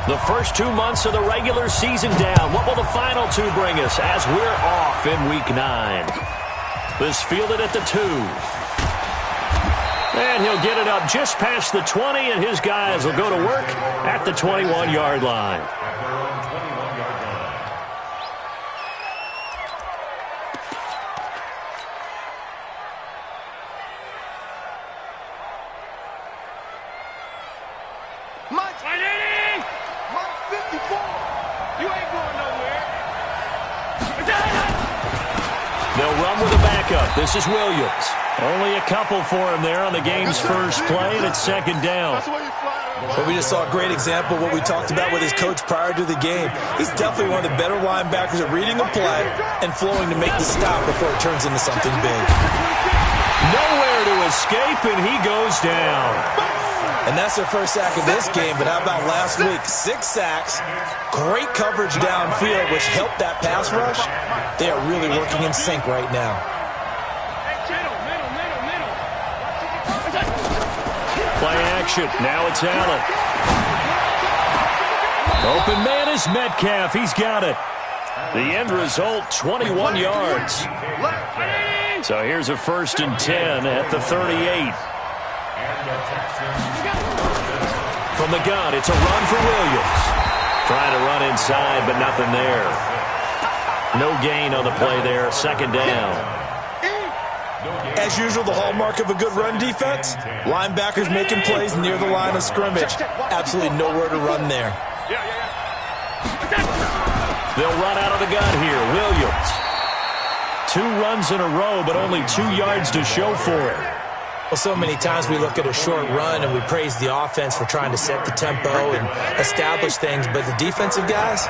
The first 2 months of the regular season down. What will the final two bring us as we're off in Week 9? This fielded at the 2. And he'll get it up just past the 20, and his guys will go to work at the 21-yard line. They'll run with a backup. This is Williams. Only a couple for him there on the game's first play, and it's second down. Well, we just saw a great example of what we talked about with his coach prior to the game. He's definitely one of the better linebackers at reading a play and flowing to make the stop before it turns into something big. Nowhere to escape, and he goes down. And that's their first sack of this game, but how about last week? 6 sacks, great coverage downfield, which helped that pass rush. They are really working in sync right now. Play action. Now it's Allen. Open man is Metcalf. He's got it. The end result, 21 yards. So here's a 1st and 10 at the 38. From the gun, it's a run for Williams. Trying to run inside, but nothing there. No gain on the play there. Second down. As usual, the hallmark of a good run defense, linebackers making plays near the line of scrimmage. Absolutely nowhere to run there. They'll run out of the gun here. Williams. 2 runs in a row, but only 2 yards to show for it. Well, so many times we look at a short run and we praise the offense for trying to set the tempo and establish things, but the defensive guys,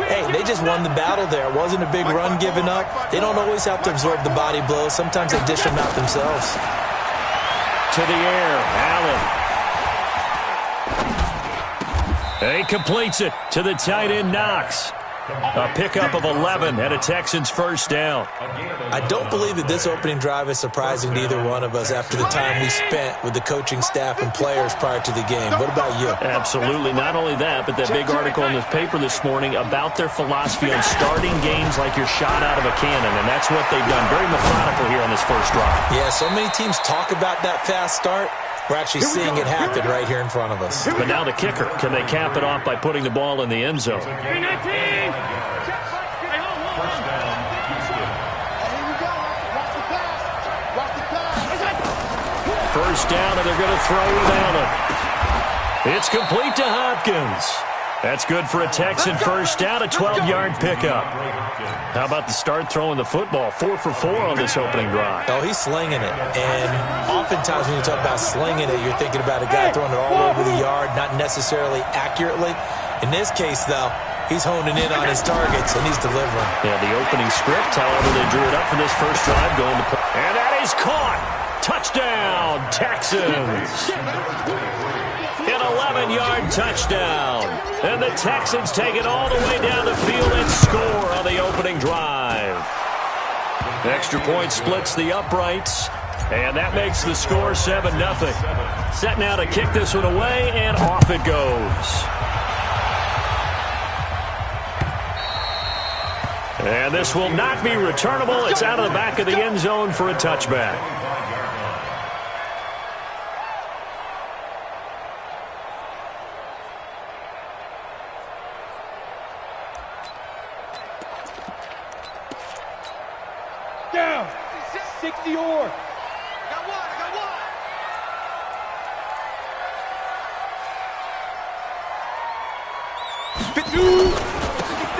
hey, they just won the battle there. It wasn't a big run given up. They don't always have to absorb the body blows. Sometimes they dish them out themselves. To the air, Allen. He completes it to the tight end, Knox. A pickup of 11 and a Texans first down. I don't believe that this opening drive is surprising to either one of us after the time we spent with the coaching staff and players prior to the game. What about you? Absolutely. Not only that, but that big article in the paper this morning about their philosophy on starting games like you're shot out of a cannon, and that's what they've done. Very methodical here on this first drive. Yeah, so many teams talk about that fast start. We're actually seeing it happen right here in front of us. But now the kicker. Can they cap it off by putting the ball in the end zone? First down, and they're going to throw with Allen. It's complete to Hopkins. That's good for a Texan first down, a 12-yard pickup. How about the start throwing the football? 4 for 4 on this opening drive. Oh, he's slinging it. And oftentimes when you talk about slinging it, you're thinking about a guy throwing it all over the yard, not necessarily accurately. In this case, though, he's honing in on his targets, and he's delivering. Yeah, the opening script, however, they drew it up for this first drive going to play. And that is caught. Touchdown, Texans. An 11-yard touchdown. And the Texans take it all the way down the field and score on the opening drive. Extra point splits the uprights. And that makes the score 7-0. Set now to kick this one away, and off it goes. And this will not be returnable. It's out of the back of the end zone for a touchback. Down. 60 or.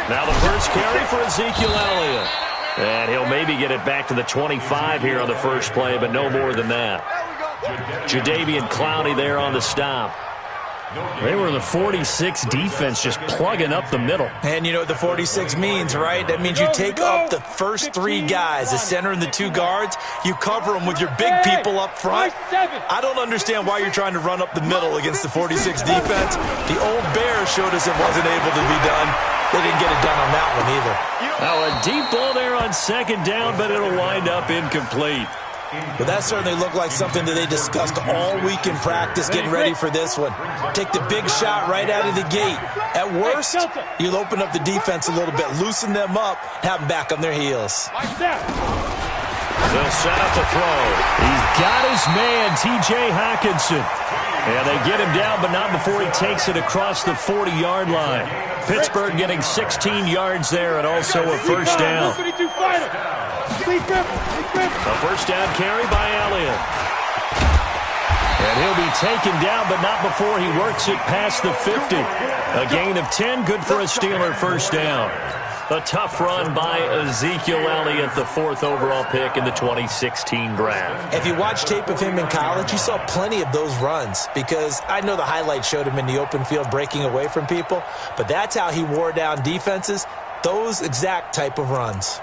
Now the first carry for Ezekiel Elliott. And he'll maybe get it back to the 25 here on the first play, but no more than that. Jadeveon Clowney there on the stop. They were in the 46 defense, just plugging up the middle. And you know what the 46 means, right? That means you take up the first 3 guys, the center and the 2 guards. You cover them with your big people up front. I don't understand why you're trying to run up the middle against the 46 defense. The old Bears showed us it wasn't able to be done. They didn't get it done on that one either. Now a deep ball there on second down, but it'll wind up incomplete. But that certainly looked like something that they discussed all week in practice getting ready for this one. Take the big shot right out of the gate. At worst, you'll open up the defense a little bit, loosen them up, have them back on their heels. They'll set up the throw. He's got his man, T.J. Hockenson. And they get him down, but not before he takes it across the 40-yard line. Pittsburgh getting 16 yards there and also a first down. A first down carry by Elliott. And he'll be taken down, but not before he works it past the 50. A gain of 10, good for a Steeler first down. A tough run by Ezekiel Elliott, the 4th overall pick in the 2016 draft. If you watch tape of him in college, you saw plenty of those runs because I know the highlights showed him in the open field breaking away from people, but that's how he wore down defenses, those exact type of runs.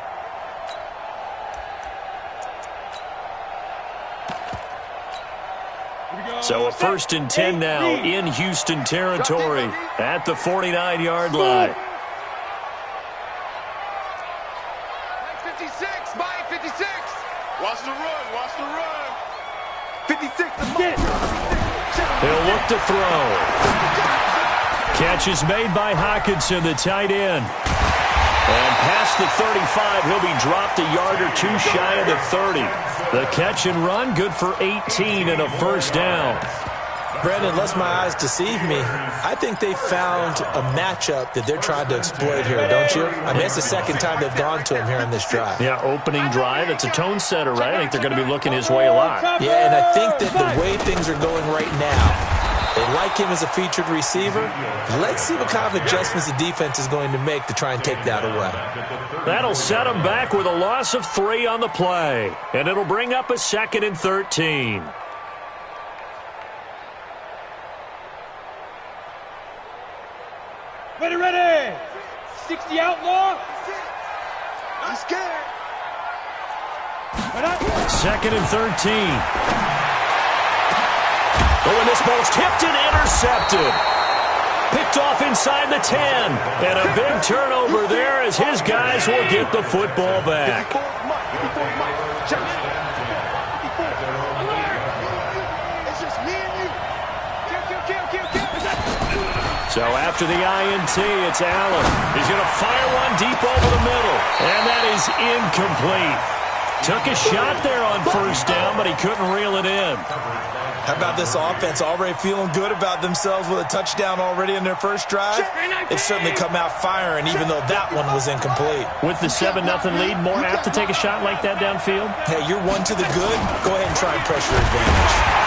So a 1st and 10 now in Houston territory at the 49-yard line. 56, by 56. Watch the run. 56. He'll look to throw. Catch is made by Hockenson, the tight end. And past the 35, he'll be dropped a yard or two shy of the 30. The catch and run, good for 18 and a first down. Brandon, unless my eyes deceive me, I think they found a matchup that they're trying to exploit here, don't you? I mean, it's the second time they've gone to him here on this drive. Yeah, opening drive. It's a tone setter, right? I think they're going to be looking his way a lot. Yeah, and I think that the way things are going right now, they like him as a featured receiver. Let's see what kind of adjustments the defense is going to make to try and take that away. That'll set him back with a loss of 3 on the play. And it'll bring up a 2nd and 13. Ready. 60 outlaw. I'm scared. 2nd and 13. Oh, and this ball's tipped and intercepted. Picked off inside the 10. And a big turnover there as his guys will get the football back. It's just me and you. Kill. So after the INT, it's Allen. He's going to fire one deep over the middle. And that is incomplete. Took a shot there on first down, but he couldn't reel it in. How about this offense already feeling good about themselves with a touchdown already in their first drive? They've certainly come out firing, even though that one was incomplete. With the 7-0 lead, more apt to take a shot like that downfield? Hey, you're one to the good. Go ahead and try and pressure advantage.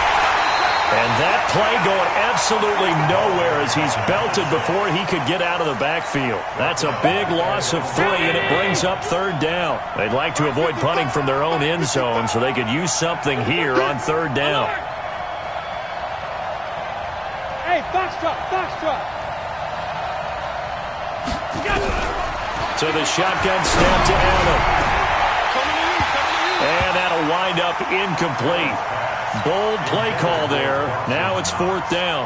And that play going absolutely nowhere as he's belted before he could get out of the backfield. That's a big loss of 3, and it brings up 3rd down. They'd like to avoid punting from their own end zone so they could use something here on 3rd down. Hey, foxtrot. So the shotgun snap to Allen. And that'll wind up incomplete. Bold play call there. Now it's 4th down.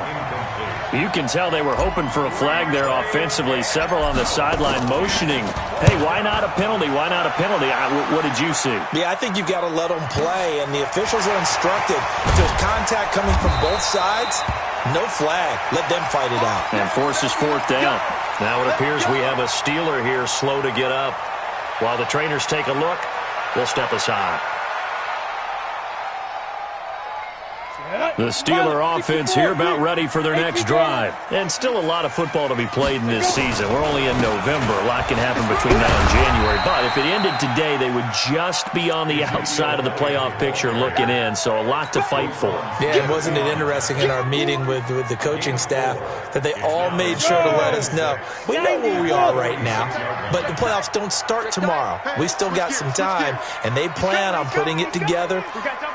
You can tell they were hoping for a flag there offensively. Several on the sideline motioning. Hey, why not a penalty? Why not a penalty? What did you see? Yeah, I think you've got to let them play, and the officials are instructed. If there's contact coming from both sides, no flag. Let them fight it out. And forces 4th down. Now it appears we have a Steeler here slow to get up. While the trainers take a look, we'll step aside. The Steeler offense here about ready for their next drive. And still a lot of football to be played in this season. We're only in November. A lot can happen between now and January. But if it ended today, they would just be on the outside of the playoff picture looking in. So a lot to fight for. Yeah, wasn't it interesting in our meeting with the coaching staff that they all made sure to let us know. We know where we are right now, but the playoffs don't start tomorrow. We still got some time, and they plan on putting it together,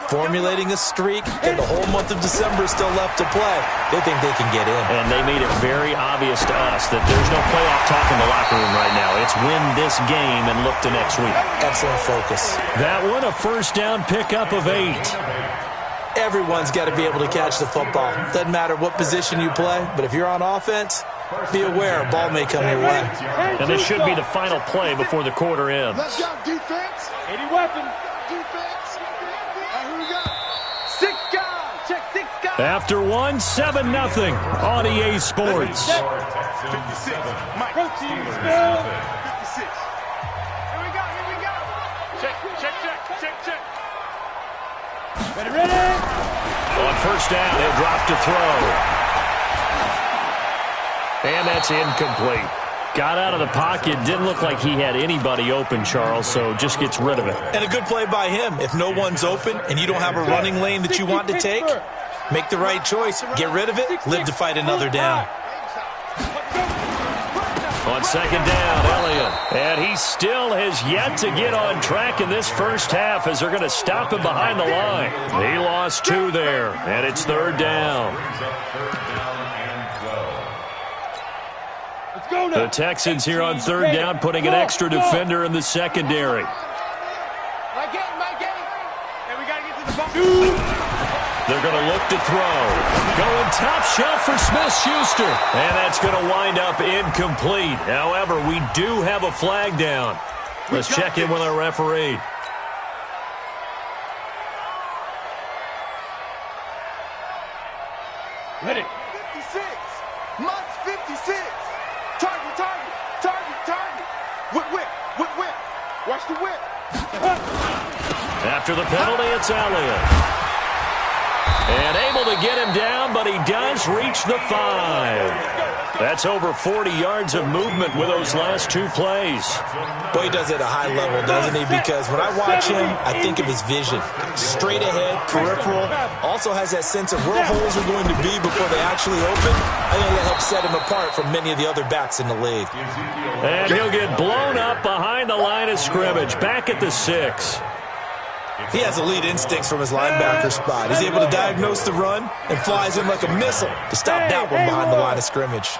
formulating a streak, and the whole month of December is still left to play. They think they can get in. And they made it very obvious to us that there's no playoff talk in the locker room right now. It's win this game and look to next week. Excellent focus. That one, a first down pickup of 8. Everyone's got to be able to catch the football. Doesn't matter what position you play, but if you're on offense, be aware a ball may come your way. And this should be the final play before the quarter ends. Let's go, defense. 80 weapons. Defense. After one, 7-0 on EA Sports. 57. Mike. Protein spill. 56. Here we go. Check. Ready. On first down, he'll drop to throw. And that's incomplete. Got out of the pocket. Didn't look like he had anybody open, Charles, so just gets rid of it. And a good play by him. If no one's open and you don't have a running lane that you want to take, make the right choice. Get rid of it. Live to fight another down. On second down, Elliott. And he still has yet to get on track in this first half as they're going to stop him behind the line. He lost 2 there, and it's third down. Let's go now. The Texans here on third down, putting an extra defender in the secondary. My game. And we got to get to the ball. They're going to look to throw. Going top shelf for Smith-Schuster. And that's going to wind up incomplete. However, we do have a flag down. Let's check in with our referee. Ready. 56. Mott's 56. Target. Whip. Watch the whip. After the penalty, it's Elliott. And able to get him down, but he does reach the 5. That's over 40 yards of movement with those last 2 plays. Boy, he does it at a high level, doesn't he? Because when I watch him, I think of his vision. Straight ahead, peripheral. Also has that sense of where holes are going to be before they actually open. I think that helps set him apart from many of the other backs in the league. And he'll get blown up behind the line of scrimmage, back at the 6. He has elite instincts from his linebacker spot. He's able to diagnose the run and flies in like a missile to stop that one behind the line of scrimmage.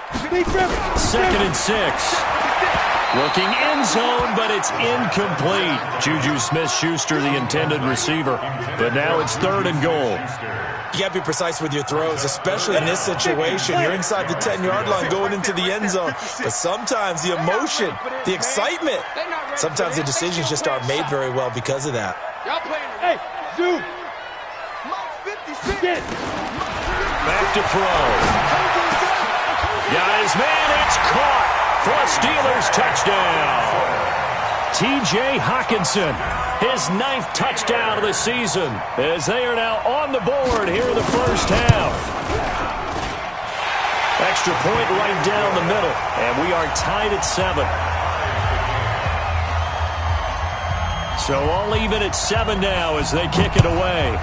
Second and 6. Looking end zone, but it's incomplete. Juju Smith-Schuster, the intended receiver. But now it's third and goal. You got to be precise with your throws, especially in this situation. You're inside the 10-yard line going into the end zone. But sometimes the emotion, the excitement, sometimes the decisions just aren't made very well because of that. Y'all playing. Hey, zoom. Mott's 56. Get. Back to throw. Guys, man, it's caught for a Steelers touchdown. T.J. Hockenson, his 9th touchdown of the season, as they are now on the board here in the first half. Extra point right down the middle, and we are tied at 7. So all even at 7 now as they kick it away.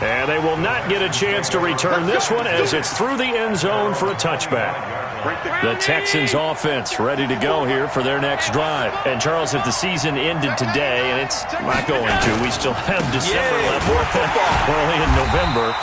And they will not get a chance to return this one as it's through the end zone for a touchback. The Texans offense ready to go here for their next drive. And Charles, if the season ended today, and it's not going to, we still have December left, early in November,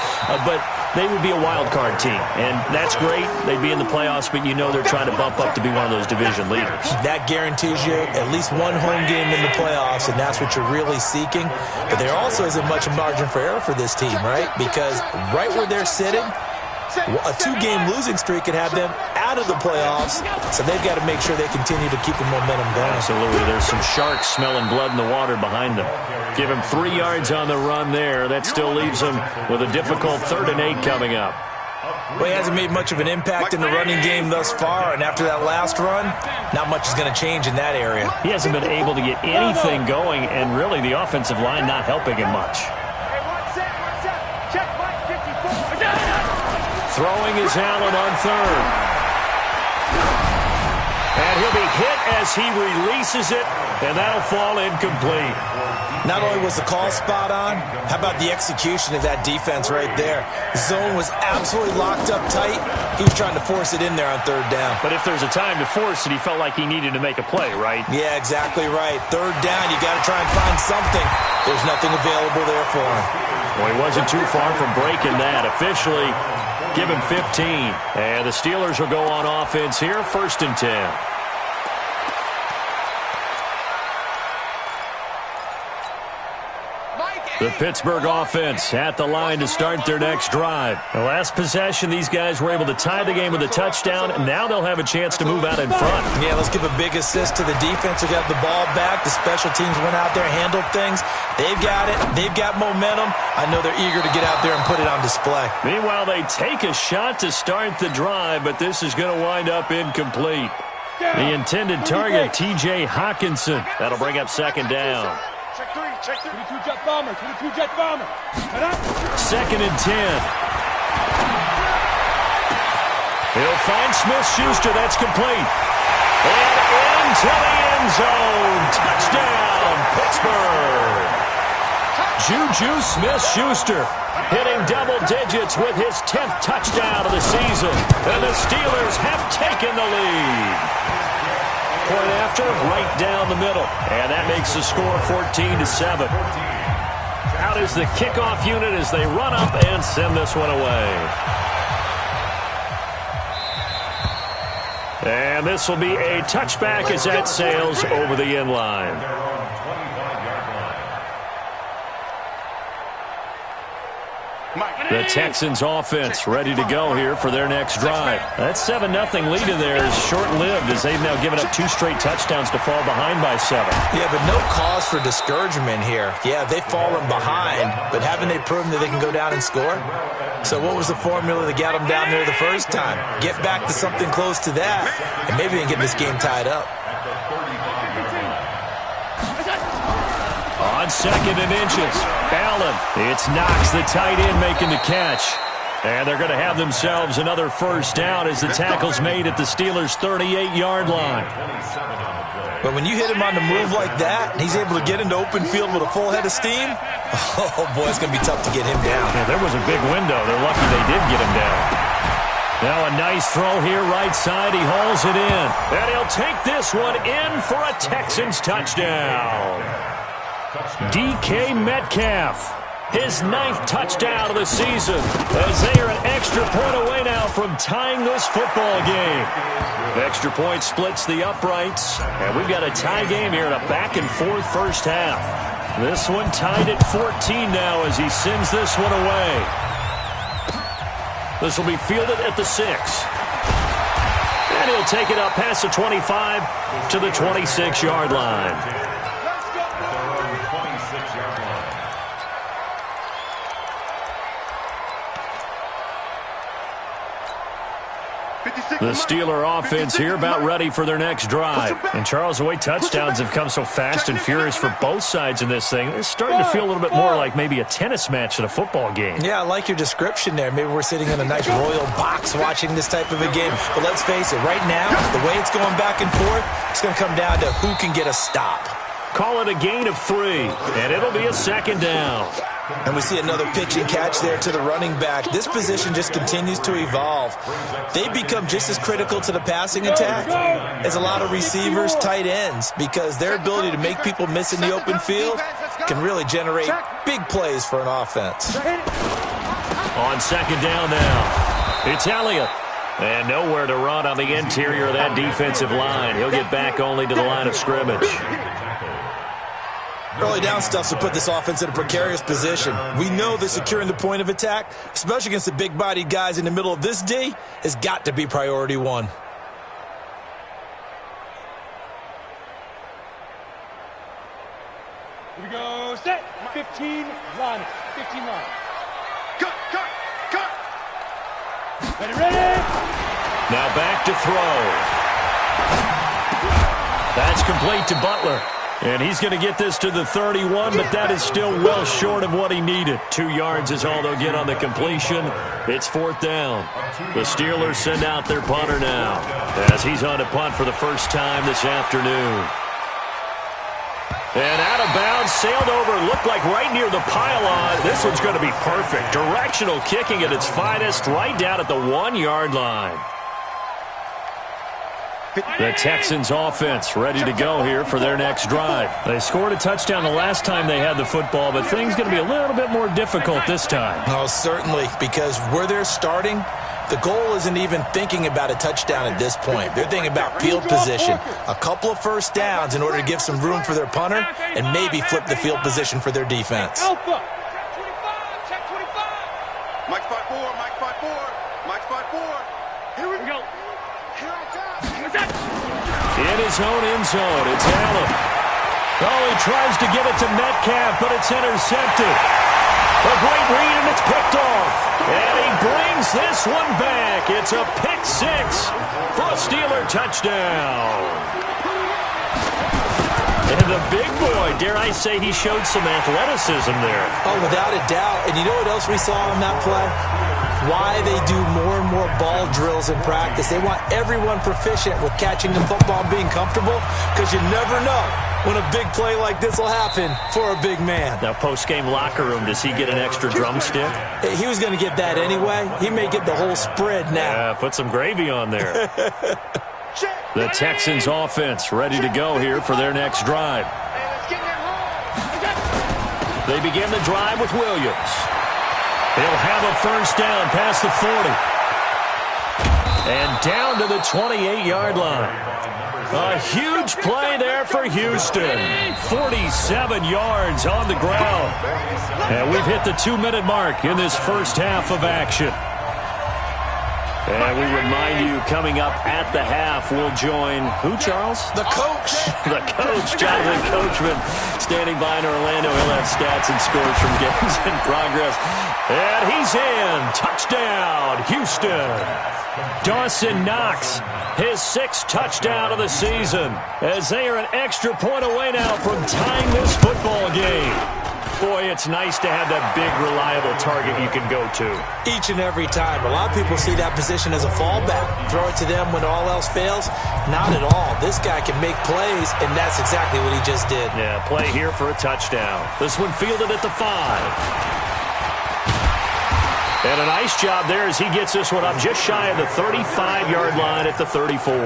but they would be a wild card team. And that's great. They'd be in the playoffs, but you know they're trying to bump up to be one of those division leaders. That Guarantees you at least one home game in the playoffs, and that's what you're really seeking. But there also isn't much margin for error for this team, right? Because right where they're sitting, a 2-game losing streak could have them out of the playoffs, so they've got to make sure they continue to keep the momentum going. Absolutely. There's some sharks smelling blood in the water behind them. Give him 3 yards on the run there. That still leaves him with a difficult 3rd and 8 coming up. Well, he hasn't made much of an impact in the running game thus far, and after that last run, not much is going to change in that area. He hasn't been able to get anything going, and really the offensive line not helping him much. Throwing is Allen on 3rd. And he'll be hit as he releases it, and that'll fall incomplete. Not only was the call spot on, how about the execution of that defense right there? Zone was absolutely locked up tight. He was trying to force it in there on 3rd down. But if there's a time to force it, he felt like he needed to make a play, right? Yeah, exactly right. 3rd down, you got to try and find something. There's nothing available there for him. Well, he wasn't too far from breaking that. Officially, give him 15. And the Steelers will go on offense here, 1st and 10. Mike The Pittsburgh offense at the line to start their next drive. The last possession, these guys were able to tie the game with a touchdown. Now they'll have a chance to move out in front. Yeah, let's give a big assist to the defense who got the ball back. The special teams went out there, handled things. They've got it. They've got momentum. I know they're eager to get out there and put it on display. Meanwhile, they take a shot to start the drive, but this is going to wind up incomplete. The intended target, T.J. Hawkinson. That'll bring up second down. Check three. 22 jet bomber. 22 jet bomber. Second and 10. He'll find Smith-Schuster. That's complete. And into the end zone. Touchdown, Pittsburgh. Juju Smith-Schuster hitting double digits with his 10th touchdown of the season. And the Steelers have taken the lead. Point after, right down the middle. And that makes the score 14-7. Out is the kickoff unit as they run up and send this one away. And this will be a touchback as that sails over the end line. The Texans offense ready to go here for their next drive. That 7-0 lead in there is short-lived as they've now given up 2 straight touchdowns to fall behind by 7. Yeah, but no cause for discouragement here. Yeah, they've fallen behind, but haven't they proven that they can go down and score? So what was the formula that got them down there the first time? Get back to something close to that, and maybe they can get this game tied up. On second and inches, Allen. It's Knox, the tight end, making the catch. And they're going to have themselves another first down as the tackle's made at the Steelers' 38-yard line. But when you hit him on the move like that, and he's able to get into open field with a full head of steam, oh, boy, it's going to be tough to get him down. Yeah, there was a big window. They're lucky they did get him down. Now a nice throw here, right side. He hauls it in. And he'll take this one in for a Texans touchdown. DK Metcalf, his 9th touchdown of the season, as they are an extra point away now from tying this football game. Extra point splits the uprights, and we've got a tie game here in a back-and-forth first half. This one tied at 14 now as he sends this one away. This will be fielded at the 6. And he'll take it up past the 25 to the 26-yard line. The Steeler offense here about ready for their next drive. And Charles, the way touchdowns have come so fast and furious for both sides in this thing, it's starting to feel a little bit more like maybe a tennis match at a football game. Yeah, I like your description there. Maybe we're sitting in a nice royal box watching this type of a game. But let's face it, right now, the way it's going back and forth, it's going to come down to who can get a stop. Call it a gain of 3, and it'll be a second down. And we see another pitch and catch there to the running back. This position just continues to evolve. They become just as critical to the passing attack as a lot of receivers, tight ends, because their ability to make people miss in the open field can really generate big plays for an offense. On second down now, it's Elliott. And nowhere to run on the interior of that defensive line. He'll get back only to the line of scrimmage. Early down stuff to put this offense in a precarious position. We know that securing the point of attack, especially against the big-bodied guys in the middle of this D, has got to be priority 1. Here we go. Set. 15 line. 15 line. Cut. Ready. Now back to throw. That's complete to Butler. And he's going to get this to the 31, but that is still well short of what he needed. 2 yards is all they'll get on the completion. It's 4th down. The Steelers send out their punter now as he's on to punt for the first time this afternoon. And out of bounds, sailed over, looked like right near the pylon. This one's going to be perfect. Directional kicking at its finest, right down at the 1-yard line. The Texans offense ready to go here for their next drive. They scored a touchdown the last time they had the football, but things going to be a little bit more difficult this time. Oh, certainly, because where they're starting, The goal isn't even thinking about a touchdown at this point. They're thinking about field position. A couple of first downs in order to give some room for their punter and maybe flip the field position for their defense. Alpha. Check 25. Mike spot 4. Mike spot 4. Mike spot 4. Here we go. Here I come. In his own end zone, it's Allen. Oh, he tries to get it to Metcalf, but it's intercepted. A great read, and it's picked off. And he brings this one back. It's a pick six for a Steeler touchdown. And the big boy, dare I say, he showed some athleticism there. Oh, without a doubt. And you know what else we saw on that play? Why they do more and more ball drills in practice. They want everyone proficient with catching the football and being comfortable, because you never know when a big play like this will happen for a big man. Now, post-game locker room, does he get an extra drumstick? He was going to get that anyway. He may get the whole spread now. Yeah, put some gravy on there. The Texans offense ready to go here for their next drive. They begin the drive with Williams. He'll have a first down past the 40. And down to the 28-yard line. A huge play there for Houston. 47 yards on the ground. And we've hit the 2-minute mark in this first half of action. And we remind you, coming up at the half, we'll join who, Charles? The coach. The coach, Jonathan Coachman, standing by in Orlando. He'll have stats and scores from games in progress. And he's in. Touchdown, Houston. Dawson Knox, his 6th touchdown of the season, as they are an extra point away now from tying this football game. Boy, it's nice to have that big, reliable target you can go to. Each and every time. A lot of people see that position as a fallback. Throw it to them when all else fails. Not at all. This guy can make plays, and that's exactly what he just did. Yeah, play here for a touchdown. This one fielded at the 5. And a nice job there as he gets this one up just shy of the 35-yard line at the 34.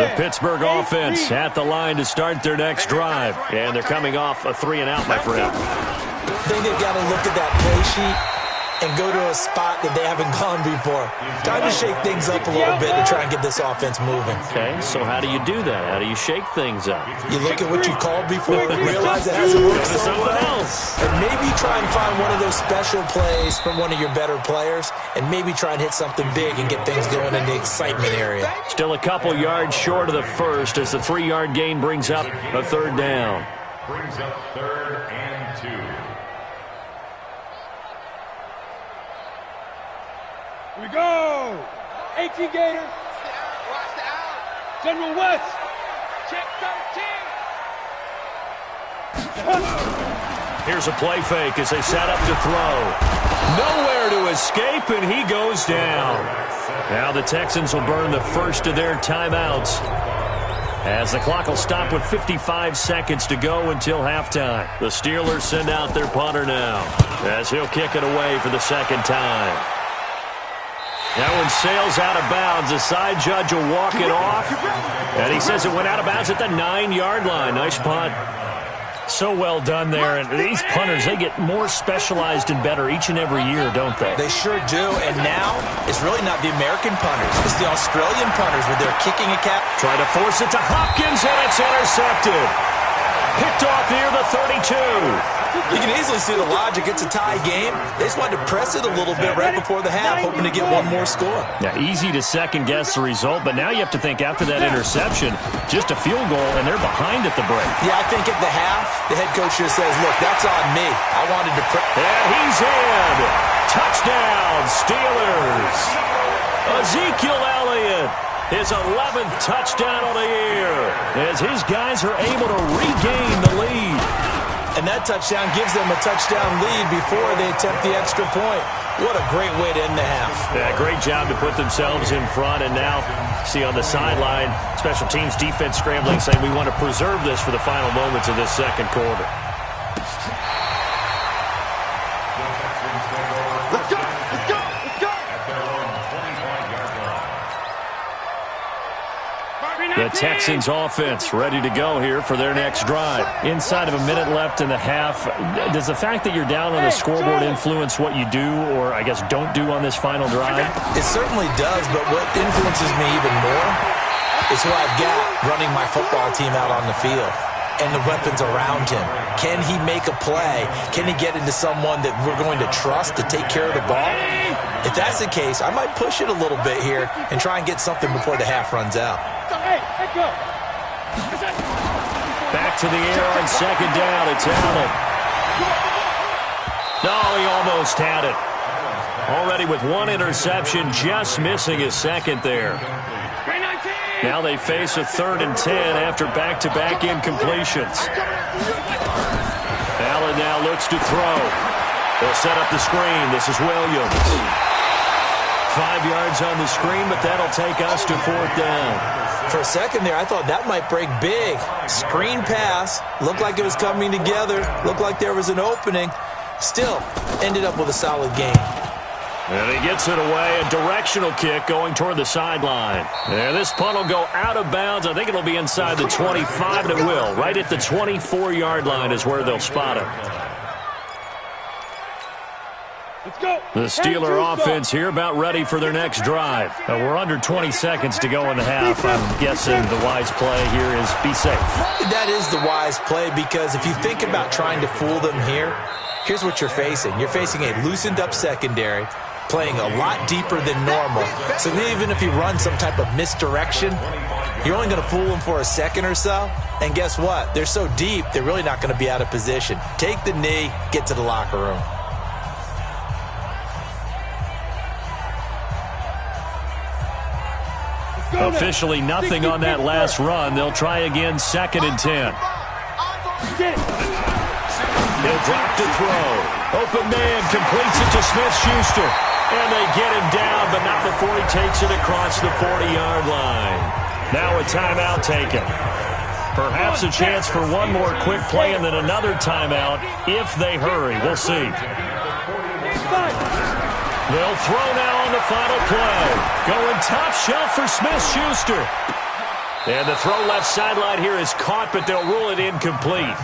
The Pittsburgh offense at the line to start their next drive. And they're coming off a 3-and-out, my friend. I think they've got to look at that play sheet and go to a spot that they haven't gone before. Time to shake things up a little bit to try and get this offense moving. Okay, so how do you do that? How do you shake things up? You look at what you called before and realize it hasn't worked so well. And maybe try and find one of those special plays from one of your better players, and maybe try and hit something big and get things going in the excitement area. Still a couple yards short of the first as the 3-yard gain brings up a 3rd down. Brings up 3rd and 2. Here we go. 18 Gator. Watch the out. General West. Check 13. Here's a play fake as they set up to throw. Nowhere to escape, and he goes down. Now the Texans will burn the first of their timeouts, as the clock will stop with 55 seconds to go until halftime. The Steelers send out their punter now, as he'll kick it away for the 2nd time. That one sails out of bounds. The side judge will walk it off, and he says it went out of bounds at the 9-yard line. Nice punt. So well done there. And these punters, they get more specialized and better each and every year, don't they? They sure do. And now it's really not the American punters. It's the Australian punters with their kicking a cap. Try to force it to Hopkins, and it's intercepted. Picked off near the 32. You can easily see the logic. It's a tie game. They just wanted to press it a little bit right before the half, hoping to get one more score. Yeah, easy to second-guess the result, but now you have to think after that interception, just a field goal, and they're behind at the break. Yeah, I think at the half, the head coach just says, look, that's on me. I wanted to press. And he's in. Touchdown, Steelers. Ezekiel Elliott, his 11th touchdown of the year, as his guys are able to regain the lead. And that touchdown gives them a touchdown lead before they attempt the extra point. What a great way to end the half. Yeah, great job to put themselves in front. And now, see on the sideline, special teams defense scrambling, saying we want to preserve this for the final moments of this 2nd quarter. Let's go. Let's go. Let's go. At their own 25-yard line. The Texans offense ready to go here for their next drive. Inside of a minute left in the half, does the fact that you're down on the scoreboard influence what you do or, I guess, don't do on this final drive? It certainly does, but what influences me even more is who I've got running my football team out on the field and the weapons around him. Can he make a play? Can he get into someone that we're going to trust to take care of the ball? If that's the case, I might push it a little bit here and try and get something before the half runs out. Back to the air on second down. It's Allen. No, he almost had it. Already with one interception, just missing his second there. Now they face a 3rd and 10 after back-to-back incompletions. Allen now looks to throw. They'll set up the screen. This is Williams. 5 yards on the screen, but that'll take us to 4th down. For a second there, I thought that might break big. Screen pass. Looked like it was coming together. Looked like there was an opening. Still, ended up with a solid game. And he gets it away. A directional kick going toward the sideline. And this punt will go out of bounds. I think it'll be inside the 25, and it will. Right at the 24-yard line is where they'll spot it. Let's go. The Steeler offense here about ready for their next drive. We're under 20 seconds to go in the half. I'm guessing the wise play here is be safe. That is the wise play because if you think about trying to fool them here, here's what you're facing. You're facing a loosened-up secondary, playing a lot deeper than normal. So even if you run some type of misdirection, you're only going to fool them for a second or so. And guess what? They're so deep, they're really not going to be out of position. Take the knee, get to the locker room. Officially nothing on that last run. They'll try again, 2nd and 10. He'll drop to throw. Open man completes it to Smith-Schuster. And they get him down, but not before he takes it across the 40-yard line. Now a timeout taken. Perhaps a chance for one more quick play and then another timeout if they hurry. We'll see. They'll throw now on the final play. Going top shelf for Smith-Schuster. And the throw left sideline here is caught, but they'll rule it incomplete.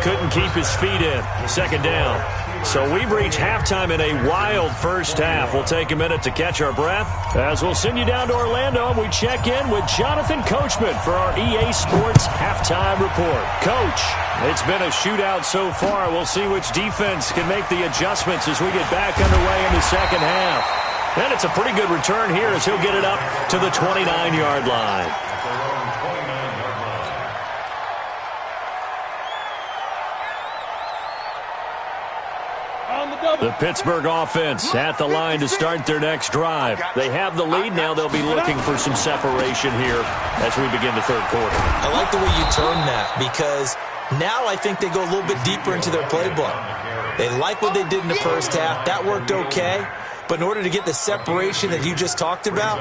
Couldn't keep his feet in. 2nd down. So we've reached halftime in a wild first half. We'll take a minute to catch our breath as we'll send you down to Orlando and we check in with Jonathan Coachman for our EA Sports Halftime Report. Coach, it's been a shootout so far. We'll see which defense can make the adjustments as we get back underway in the second half. And it's a pretty good return here as he'll get it up to the 29-yard line. The Pittsburgh offense at the line to start their next drive. They have the lead. Now they'll be looking for some separation here as we begin the 3rd quarter. I like the way you term that because now I think they go a little bit deeper into their playbook. They like what they did in the first half. That worked okay. But in order to get the separation that you just talked about,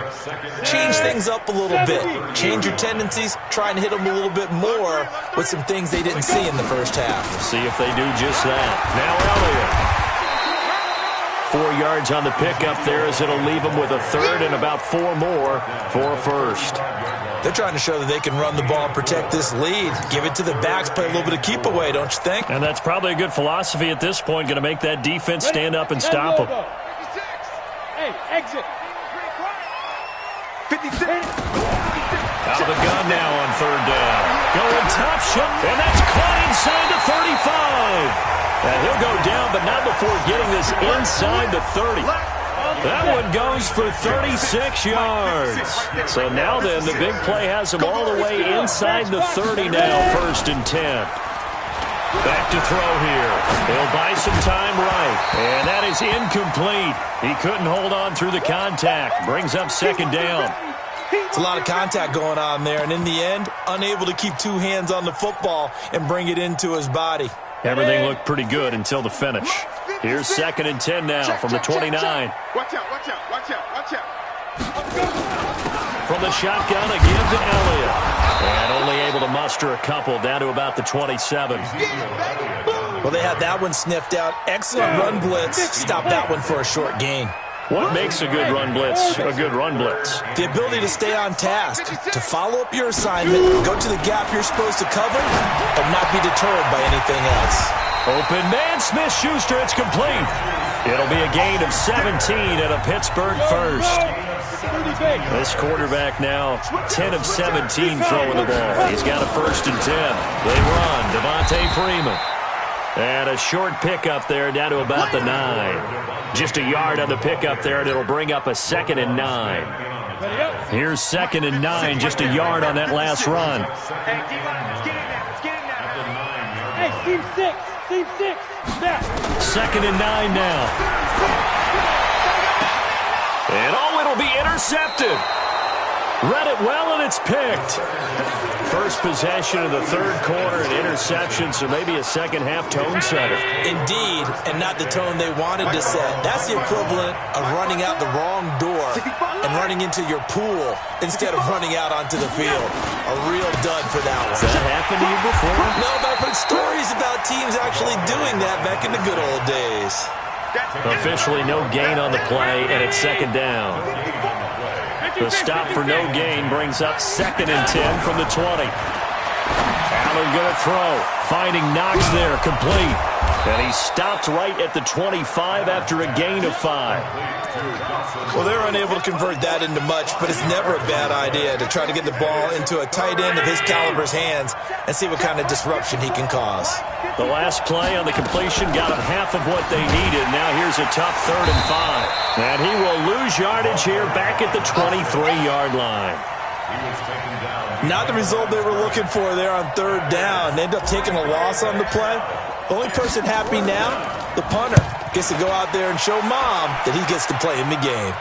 change things up a little bit. Change your tendencies. Try and hit them a little bit more with some things they didn't see in the first half. We'll see if they do just that. Now Elliott. 4 yards on the pickup there as it'll leave them with a 3rd and about 4 more for a 1st. They're trying to show that they can run the ball and protect this lead. Give it to the backs, play a little bit of keep away, don't you think? And that's probably a good philosophy at this point, going to make that defense stand up and stop them. Hey, exit. 56. Out of the gun now on 3rd down. Going top shot, and that's caught inside the 35. And he'll go down, but not before getting this inside the 30. That one goes for 36 yards. So now then, the big play has him all the way inside the 30 now, 1st and 10. Back to throw here. They'll buy some time right. And that is incomplete. He couldn't hold on through the contact. Brings up 2nd down. It's a lot of contact going on there, and in the end, unable to keep 2 hands on the football and bring it into his body. Everything looked pretty good until the finish. Here's 2nd and 10 now from the 29. Watch out, watch out, watch out, watch out. From the shotgun, a give to Elliott. And only able to muster a couple down to about the 27. Well, they had that one sniffed out. Excellent run blitz. Stop that one for a short gain. What makes a good run blitz a good run blitz? The ability to stay on task, to follow up your assignment, go to the gap you're supposed to cover, but not be deterred by anything else. Open man, Smith-Schuster, it's complete. It'll be a gain of 17 and a Pittsburgh first. This quarterback now 10 of 17 throwing the ball. He's got a 1st and 10. They run, Devontae Freeman. And a short pickup there down to about the 9. Just a yard on the pickup there, and it'll bring up a 2nd and 9. Here's 2nd and 9, just a yard on that last run. Hey, team 6. Team 6. Now. 2nd and 9 now. And it'll be intercepted. Read it well, and it's picked. First possession of the 3rd quarter, an interception, so maybe a second-half tone setter. Indeed, and not the tone they wanted to set. That's the equivalent of running out the wrong door and running into your pool instead of running out onto the field. A real dud for that one. Has that happened to you before? No, but I've heard stories about teams actually doing that back in the good old days. Officially no gain on the play, and it's 2nd down. The stop for no gain brings up 2nd and 10 from the 20. Allen going to throw. Finding Knox there, complete. And he stopped right at the 25 after a gain of 5. Well, they're unable to convert that into much, but it's never a bad idea to try to get the ball into a tight end of his caliber's hands and see what kind of disruption he can cause. The last play on the completion got him half of what they needed. Now here's a tough 3rd and 5. And he will lose yardage here back at the 23-yard line. Not the result they were looking for there on 3rd down. They end up taking a loss on the play. The only person happy now, the punter, gets to go out there and show mom that he gets to play in the game.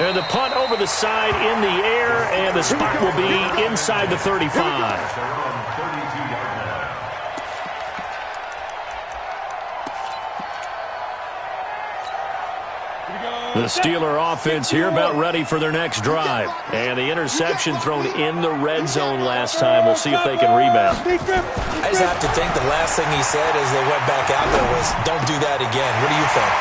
And the punt over the side in the air, and the spot will be inside the 35. The Steeler offense here about ready for their next drive. And the interception thrown in the red zone last time. We'll see if they can rebound. I just have to think the last thing he said as they went back out there was, don't do that again. What do you think?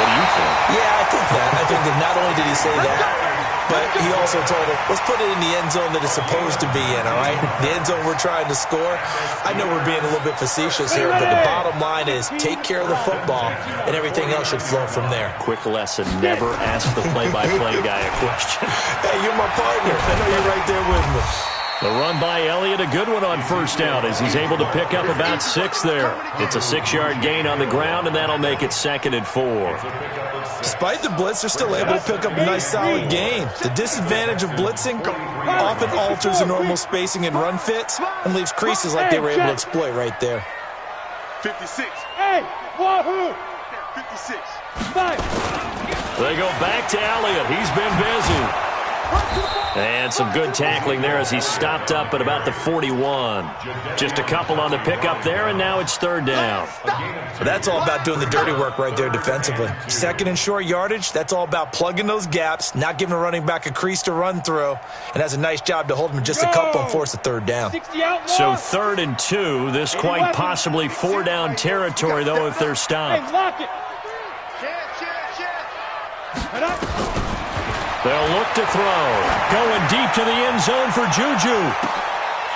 What do you think? Yeah, I think that. I think that not only did he say that, but he also told him, let's put it in the end zone that it's supposed to be in, all right? The end zone we're trying to score. I know we're being a little bit facetious here, but the bottom line is take care of the football, and everything else should flow from there. Quick lesson, never ask the play-by-play guy a question. Hey, you're my partner. I know you're right there with me. The run by Elliott, a good one on 1st down as he's able to pick up about 6 there. It's a 6-yard gain on the ground, and that'll make it 2nd and 4. Despite the blitz, they're still able to pick up a nice solid gain. The disadvantage of blitzing often alters the normal spacing and run fits and leaves creases like they were able to exploit right there. 56. Hey, wahoo! 56. 5. They go back to Elliott. He's been busy. And some good tackling there as he stopped up at about the 41. Just a couple on the pickup there, and now it's 3rd down. That's all about doing the dirty work right there defensively. 2nd and short yardage, that's all about plugging those gaps, not giving a running back a crease to run through, and has a nice job to hold him just a couple and force a 3rd down. So 3rd and 2, this quite possibly 4-down territory, though, if they're stopped. Hey, lock it. They'll look to throw. Going deep to the end zone for Juju.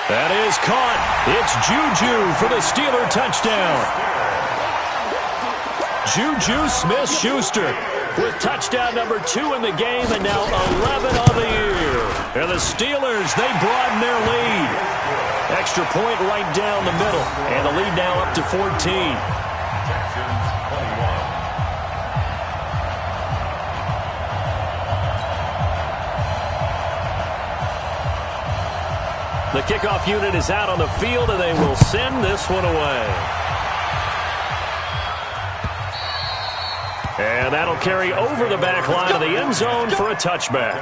That is caught. It's Juju for the Steeler touchdown. Juju Smith-Schuster with touchdown number 2 in the game, and now 11 on the year. And the Steelers, they broaden their lead. Extra point right down the middle, and the lead now up to 14. The kickoff unit is out on the field, and they will send this one away. And that'll carry over the back line of the end zone for a touchback.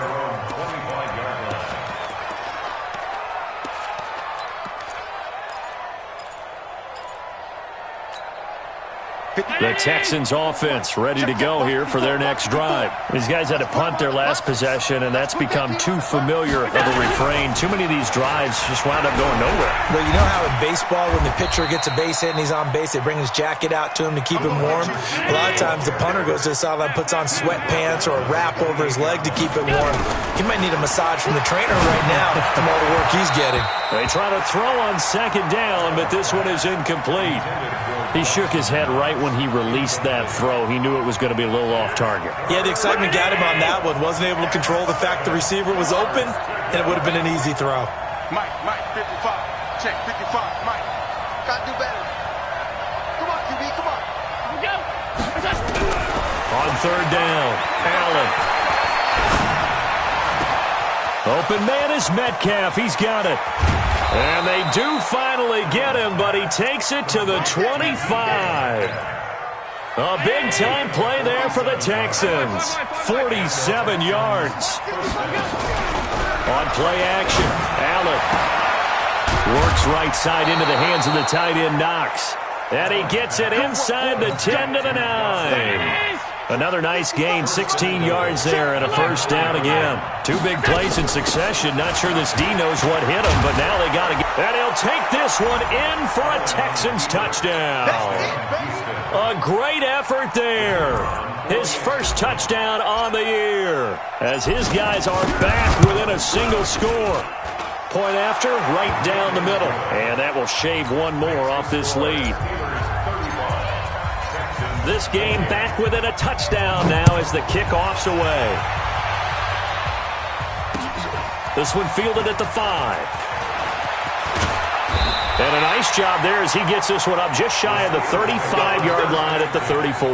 The Texans offense ready to go here for their next drive. These guys had to punt their last possession, and that's become too familiar of a refrain. Too many of these drives just wound up going nowhere. Well, you know how in baseball when the pitcher gets a base hit and he's on base, they bring his jacket out to him to keep him warm? A lot of times the punter goes to the sideline, puts on sweatpants or a wrap over his leg to keep it warm. He might need a massage from the trainer right now from all the work he's getting. They try to throw on second down, but this one is incomplete. He shook his head right when he released that throw. He knew it was going to be a little off target. Yeah, the excitement got him on that one. Wasn't able to control the fact the receiver was open, and it would have been an easy throw. Mike, 55. Check, 55. Mike, gotta do better. Come on, QB, come on. Here we go. On third down, Allen. Open man is Metcalf. He's got it. And they do finally get him, but he takes it to the 25. A big-time play there for the Texans. 47 yards. On play action, Allen works right side into the hands of the tight end Knox. And he gets it inside the 10 to the 9. Another nice gain, 16 yards there, and a first down again. Two big plays in succession. Not sure this D knows what hit him, but now they got to get... And he'll take this one in for a Texans touchdown. A great effort there. His first touchdown on the year, as his guys are back within a single score. Point after, right down the middle. And that will shave one more off this lead. This game back within a touchdown now as the kickoff's away. This one fielded at the 5. And a nice job there as he gets this one up just shy of the 35-yard line at the 34.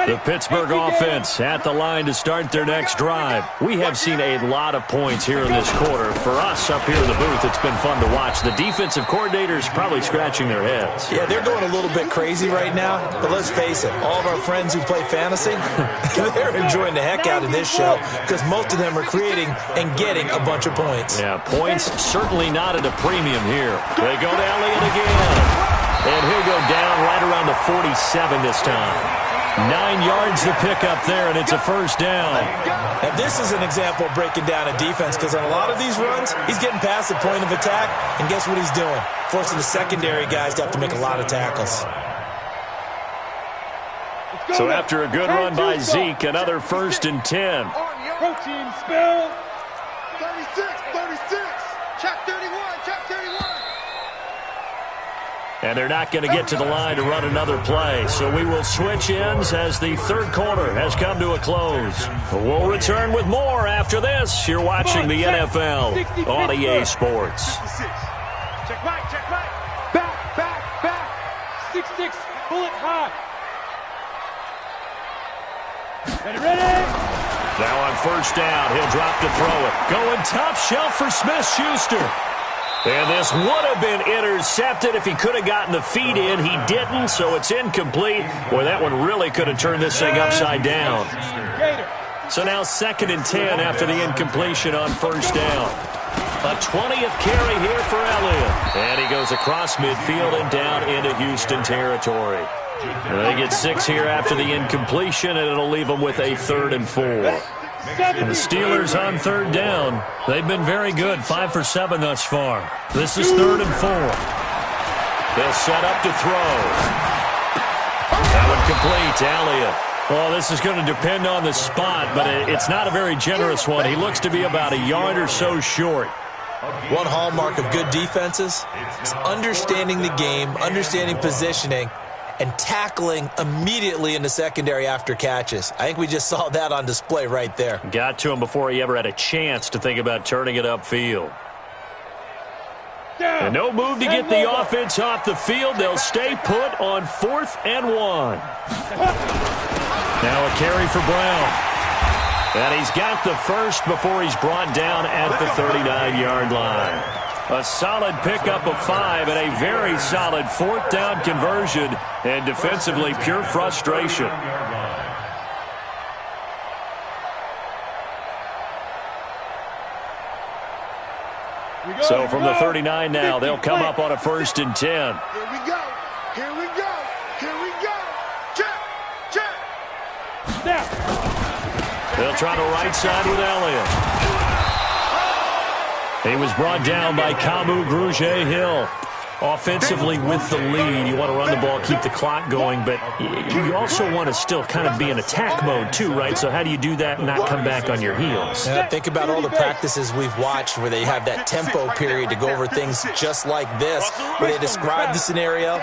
The Pittsburgh offense at the line to start their next drive. We have seen a lot of points here in this quarter. For us up here in the booth, it's been fun to watch. The defensive coordinators probably scratching their heads. Yeah, they're going a little bit crazy right now. But let's face it, all of our friends who play fantasy, they're enjoying the heck out of this show because most of them are creating and getting a bunch of points. Yeah, points certainly not at a premium here. They go to Elliott again. And he'll go down right around the 47 this time. 9 yards to pick up there, and it's a first down. And this is an example of breaking down a defense because on a lot of these runs, he's getting past the point of attack, and guess what he's doing? Forcing the secondary guys to have to make a lot of tackles. So after a good run by Zeke, another 1st and 10. Protein spill. 36. Check 31. And they're not going to get to the line to run another play. So we will switch ends as the third quarter has come to a close. We'll return with more after this. You're watching the NFL on EA Sports. Check right. Back. 6-6, bullet high. Ready? Now on first down, he'll drop to throw it. Going top shelf for Smith-Schuster. And this would have been intercepted if he could have gotten the feet in. He didn't, so it's incomplete. Boy, that one really could have turned this thing upside down. So now 2nd and 10 after the incompletion on first down. A 20th carry here for Elliott. And he goes across midfield and down into Houston territory. And they get 6 here after the incompletion, and it'll leave them with a 3rd and 4. And the Steelers on third down. They've been very good, 5 for 7 thus far. This is 3rd and 4. They'll set up to throw. That one complete to Elliott. Well, this is going to depend on the spot, but it's not a very generous one. He looks to be about a yard or so short. One hallmark of good defenses is understanding the game, understanding positioning, and tackling immediately in the secondary after catches. I think we just saw that on display right there. Got to him before he ever had a chance to think about turning it upfield. And no move to get the offense off the field. They'll stay put on 4th and 1. Now a carry for Brown. And he's got the first before he's brought down at the 39-yard line. A solid pickup of 5 and a very solid 4th down conversion, and defensively pure frustration. So from the 39 now, they'll come up on a 1st and 10. Here we go. Here we go. Here we go. Check. Check. Snap. They'll try the right side with Elliott. He was brought down by Kamu Grugier-Hill. Offensively with the lead, you want to run the ball, keep the clock going, but you also want to still kind of be in attack mode too, right? So how do you do that and not come back on your heels? Think about all the practices we've watched where they have that tempo period to go over things just like this, where they describe the scenario,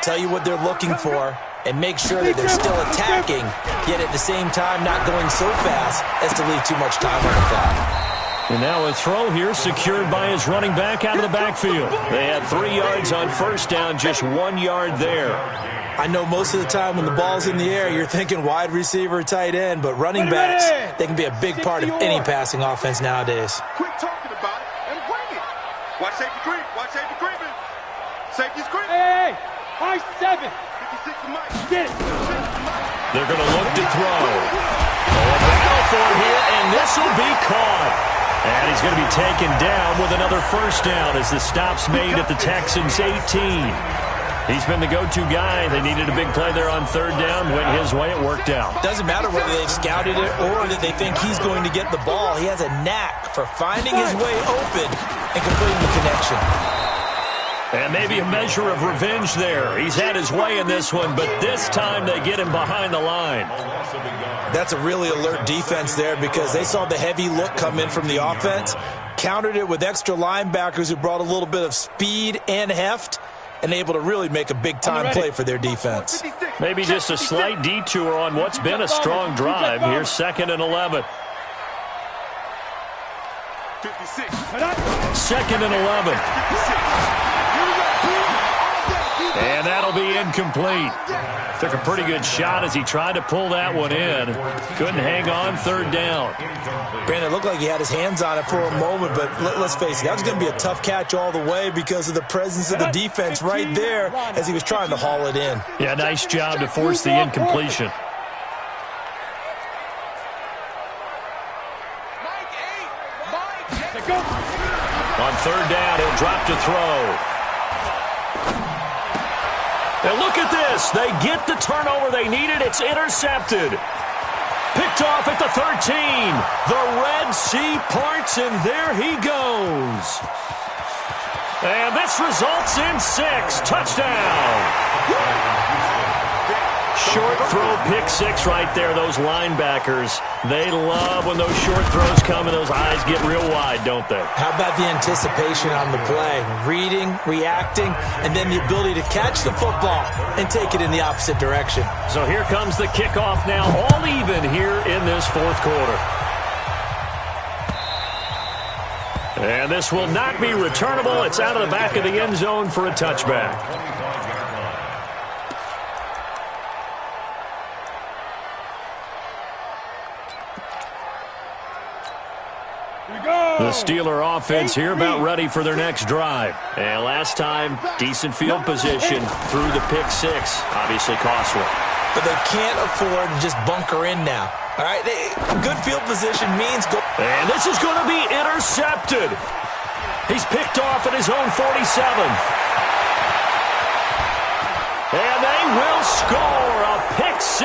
tell you what they're looking for, and make sure that they're still attacking, yet at the same time not going so fast as to leave too much time on the clock. And now a throw here secured by his running back out of the backfield. They had 3 yards on 1st down, just 1 yard there. I know most of the time when the ball's in the air, you're thinking wide receiver, tight end, but running backs, they can be a big part of any passing offense nowadays. Quit talking about it and bring it. Watch safety creep. Watch safety creeping. Safety's creeping. Hey, high 7. 56 to Mike. Get it. They're going to look to throw. A battle for it here, and this will be caught. And he's going to be taken down with another 1st down as the stop's made at the Texans' 18. He's been the go-to guy. They needed a big play there on 3rd down. Went his way. It worked out. Doesn't matter whether they've scouted it or that they think he's going to get the ball. He has a knack for finding his way open and completing the connection. And maybe a measure of revenge there. He's had his way in this one, but this time they get him behind the line. That's a really alert defense there because they saw the heavy look come in from the offense, countered it with extra linebackers who brought a little bit of speed and heft, and able to really make a big-time play for their defense. Maybe just a slight detour on what's been a strong drive. Here's 2nd and 11. 56. 2nd and 11. And that'll be incomplete. Took a pretty good shot as he tried to pull that one in. Couldn't hang on 3rd down. Brandon, it looked like he had his hands on it for a moment, but let's face it, that was going to be a tough catch all the way because of the presence of the defense right there as he was trying to haul it in. Yeah, nice job to force the incompletion. On 3rd down, he'll drop to throw. And look at this. They get the turnover they needed. It's intercepted. Picked off at the 13. The Red Sea parts, and there he goes. And this results in 6. Touchdown. Short throw, pick 6 right there. Those linebackers, they love when those short throws come and those eyes get real wide, don't they? How about the anticipation on the play? Reading, reacting, and then the ability to catch the football and take it in the opposite direction. So here comes the kickoff now, all even here in this 4th quarter. And this will not be returnable. It's out of the back of the end zone for a touchback. The Steeler offense here about ready for their next drive. And last time, decent field position through the pick 6. Obviously costly. But they can't afford to just bunker in now. All right, good field position means go. And this is going to be intercepted. He's picked off at his own 47. And they will score a pick 6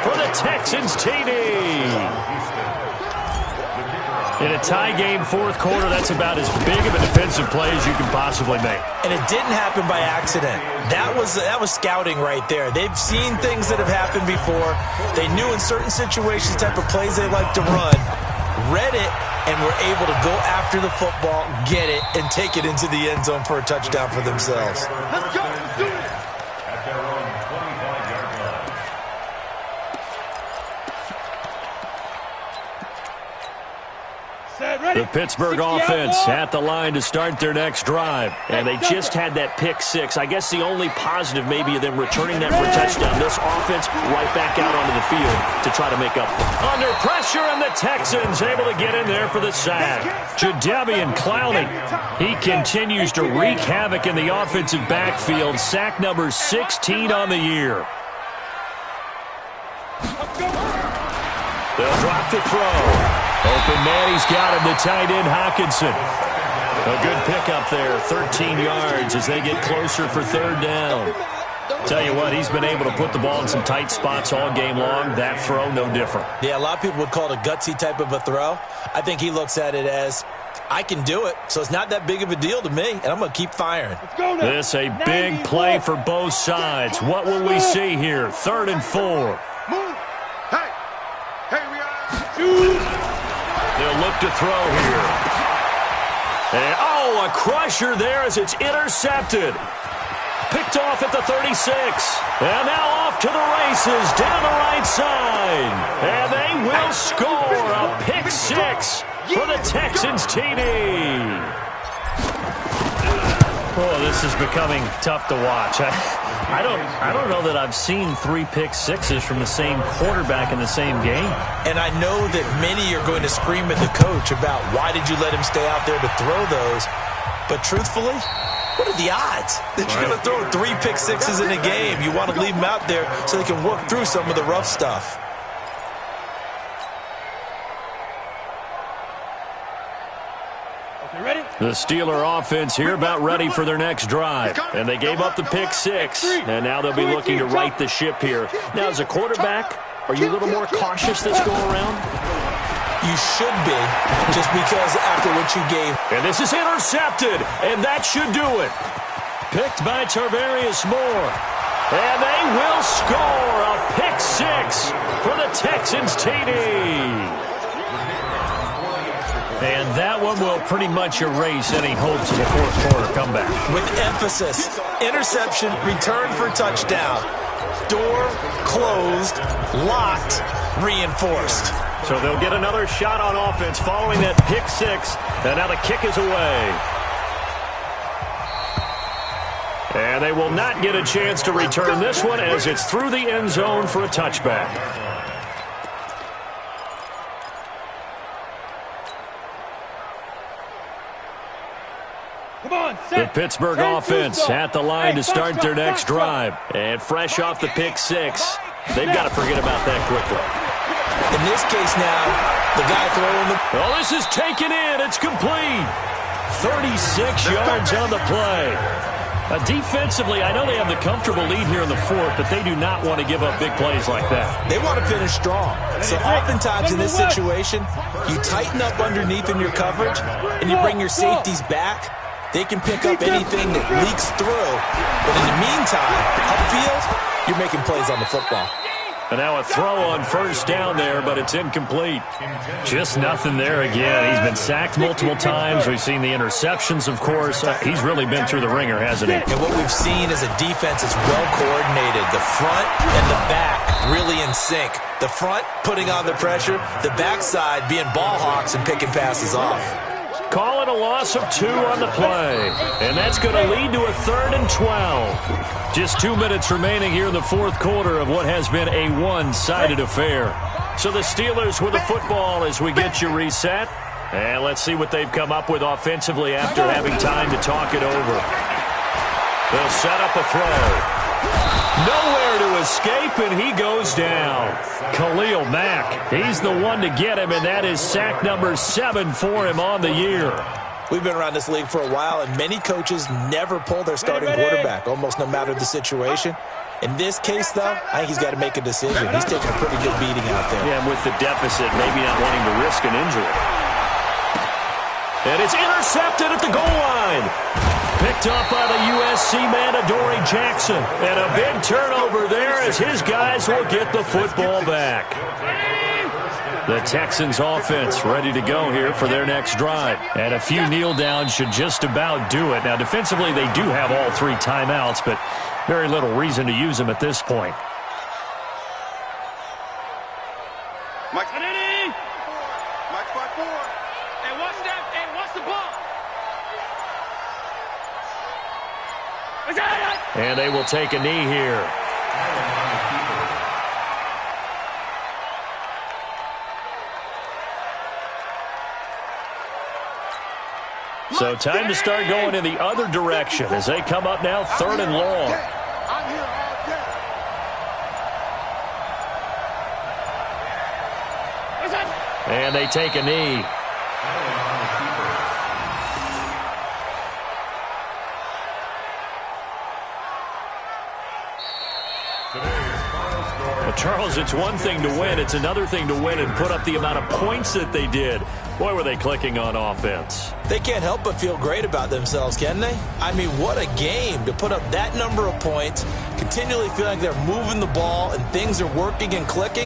for the Texans TD. In a tie game 4th quarter, that's about as big of a defensive play as you can possibly make. And it didn't happen by accident. That was scouting right there. They've seen things that have happened before. They knew in certain situations the type of plays they like to run, read it, and were able to go after the football, get it, and take it into the end zone for a touchdown for themselves. Let's go. Let's do it. The Pittsburgh offense at the line to start their next drive. And they just had that pick 6. I guess the only positive maybe of them returning that for a touchdown. This offense right back out onto the field to try to make up. Under pressure, and the Texans able to get in there for the sack. Jadeveon Clowney, he continues to wreak havoc in the offensive backfield. Sack number 16 on the year. They'll drop to throw. Open man, he's got him, the tight end, Hockenson. A good pickup there, 13 yards as they get closer for third down. Tell you what, he's been able to put the ball in some tight spots all game long. That throw, no different. Yeah, a lot of people would call it a gutsy type of a throw. I think he looks at it as, I can do it, so it's not that big of a deal to me, and I'm going to keep firing. This a big play for both sides. What will we see here? 3rd and 4. Move. Hey, we are. They'll look to throw here. And, oh, a crusher there as it's intercepted. Picked off at the 36. And now off to the races down the right side. And they will score a pick 6 for the Texans TD. Oh, this is becoming tough to watch. I don't know that I've seen 3 pick sixes from the same quarterback in the same game. And I know that many are going to scream at the coach about why did you let him stay out there to throw those. But truthfully, what are the odds that you're going to throw 3 pick sixes in a game? You want to leave them out there so they can work through some of the rough stuff. The Steeler offense here about ready for their next drive. And they gave up the pick 6. And now they'll be looking to right the ship here. Now, as a quarterback, are you a little more cautious this go around? You should be, just because after what you gave. And this is intercepted. And that should do it. Picked by Tarvarius Moore. And they will score a pick 6 for the Texans TD. And that one will pretty much erase any hopes of a fourth quarter comeback. With emphasis, interception, return for touchdown. Door closed, locked, reinforced. So they'll get another shot on offense following that pick 6. And now the kick is away. And they will not get a chance to return this one as it's through the end zone for a touchback. The Pittsburgh offense at the line to start their next drive. And fresh off the pick 6, they've got to forget about that quickly. In this case now, the guy throwing the... Oh, this is taken in. It's complete. 36 yards on the play. Defensively, I know they have the comfortable lead here in the 4th, but they do not want to give up big plays like that. They want to finish strong. So oftentimes in this situation, you tighten up underneath in your coverage, and you bring your safeties back. They can pick up anything that leaks through. But in the meantime, upfield, you're making plays on the football. And now a throw on first down there, but it's incomplete. Just nothing there again. He's been sacked multiple times. We've seen the interceptions, of course. He's really been through the ringer, hasn't he? And what we've seen is a defense that's well coordinated. The front and the back really in sync. The front putting on the pressure. The backside being ball hawks and picking passes off. Call it a loss of 2 on the play. And that's going to lead to a 3rd and 12. Just 2 minutes remaining here in the 4th quarter of what has been a one-sided affair. So the Steelers with the football as we get you reset. And let's see what they've come up with offensively after having time to talk it over. They'll set up a throw. Nowhere to escape, and he goes down. Khalil Mack, he's the one to get him, and that is sack number 7 for him on the year. We've been around this league for a while, and many coaches never pull their starting quarterback, almost no matter the situation. In this case, though, I think he's got to make a decision. He's taking a pretty good beating out there. Yeah, and with the deficit, maybe not wanting to risk an injury. And it's intercepted at the goal line. Picked up by the USC man, Adoree Jackson. And a big turnover there as his guys will get the football back. The Texans offense ready to go here for their next drive. And a few kneel downs should just about do it. Now, defensively, they do have all 3 timeouts, but very little reason to use them at this point. Mike 5-4. And watch that. And watch the ball. And they will take a knee here. So time to start going in the other direction as they come up now 3rd and long. And they take a knee. Well, Charles, it's one thing to win. It's another thing to win and put up the amount of points that they did. Boy, were they clicking on offense. They can't help but feel great about themselves, can they? I mean, what a game to put up that number of points, continually feel like they're moving the ball and things are working and clicking.